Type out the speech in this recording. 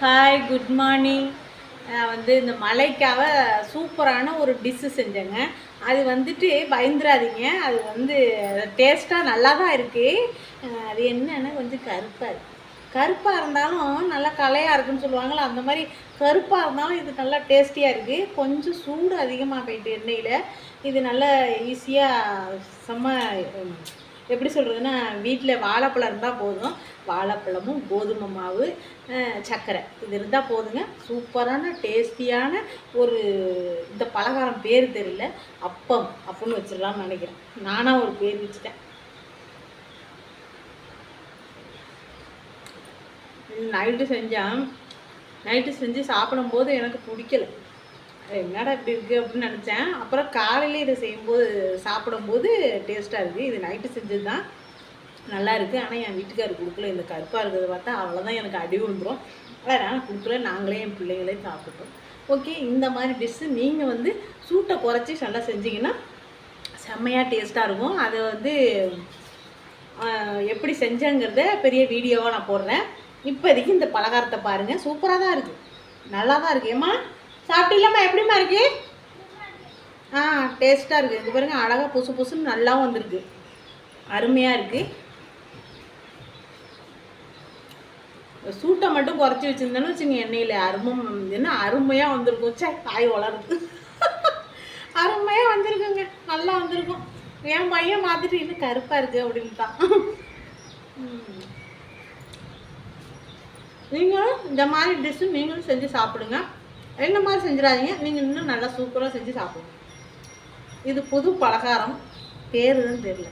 Hi, good morning. வந்து இந்த மழைக்காக சூப்பரான ஒரு டிஷ்ஷு செஞ்சேங்க. அது வந்துட்டு பயந்துராதீங்க. அது வந்து டேஸ்ட்டாக நல்லா தான் இருக்குது. அது என்னென்னா கொஞ்சம் கருப்பாக இருக்குது. கருப்பாக இருந்தாலும் நல்லா கலையாக இருக்குன்னு சொல்லுவாங்களே, அந்த மாதிரி கருப்பாக இருந்தாலும் இது நல்லா டேஸ்டியாக இருக்குது. கொஞ்சம் சூடு அதிகமாக போயிட்டு எண்ணெயில். இது நல்லா ஈஸியாக செம்ம எப்படி சொல்கிறதுன்னா, வீட்டில் வாழைப்பழம் இருந்தால் போதும். வாழைப்பழமும் கோதுமை மாவு, சர்க்கரை இது இருந்தால் போதுங்க. சூப்பரான டேஸ்டியான ஒரு இந்த பலகாரம் பேர் தெரியல, அப்பம் அப்படின்னு வச்சிடலாம்னு நினைக்கிறேன். நானாக ஒரு பேர் வச்சுட்டேன். நைட்டு செஞ்சு சாப்பிடும்போது எனக்கு பிடிக்கல. என்னடா இப்படி இருக்குது அப்படின்னு நினச்சேன். அப்புறம் காலையில் இதை செய்யும்போது சாப்பிடும்போது டேஸ்ட்டாக இருக்குது. இது நைட்டு செஞ்சது தான், நல்லா இருக்குது. ஆனால் என் வீட்டுக்காரர் கொடுக்கல. இந்த கருப்பாக இருக்கிறத பார்த்தா அவ்வளோதான் எனக்கு அடி விழுந்துடும். அதனால் கொடுக்கல. நாங்களே என் பிள்ளைங்களே சாப்பிட்டோம். ஓகே, இந்த மாதிரி டிஷ்ஷு நீங்கள் வந்து சூட்டை குறைச்சி நல்லா செஞ்சிங்கன்னா செம்மையாக டேஸ்ட்டாக இருக்கும். அதை வந்து எப்படி செஞ்சேங்கிறத பெரிய வீடியோவாக நான் போடுறேன். இப்போதைக்கு இந்த பலகாரத்தை பாருங்கள். சூப்பராக தான் இருக்குது, நல்லா தான் இருக்குது. ஏம்மா சாப்பிட்டீங்களாம்மா? எப்படிம்மா இருக்கு? டேஸ்ட்டாக இருக்குது. இது பாருங்கள், அழகாக புசு புசுன்னு நல்லாவும் வந்திருக்கு. அருமையாக இருக்குது. சூட்டை மட்டும் குறைச்சி வச்சுருந்தேன்னு வச்சுங்க, எண்ணெயில் அருமையாக வந்திருக்கும். காய் வளருது. அருமையாக வந்திருக்குங்க, நல்லா வந்திருக்கும். என் பையன் மாற்றிட்டு இன்னும் கருப்பாக இருக்குது அப்படின்ட்டான். நீங்களும் இந்த மாதிரி டிஷ்ஷு நீங்களும் செஞ்சு சாப்பிடுங்க. என்ன மாதிரி செஞ்சிடாதீங்க. நீங்கள் இன்னும் நல்லா சூப்பராக செஞ்சு சாப்பிடுங்க. இது புது பலகாரம், பேர் தான் தெரியல.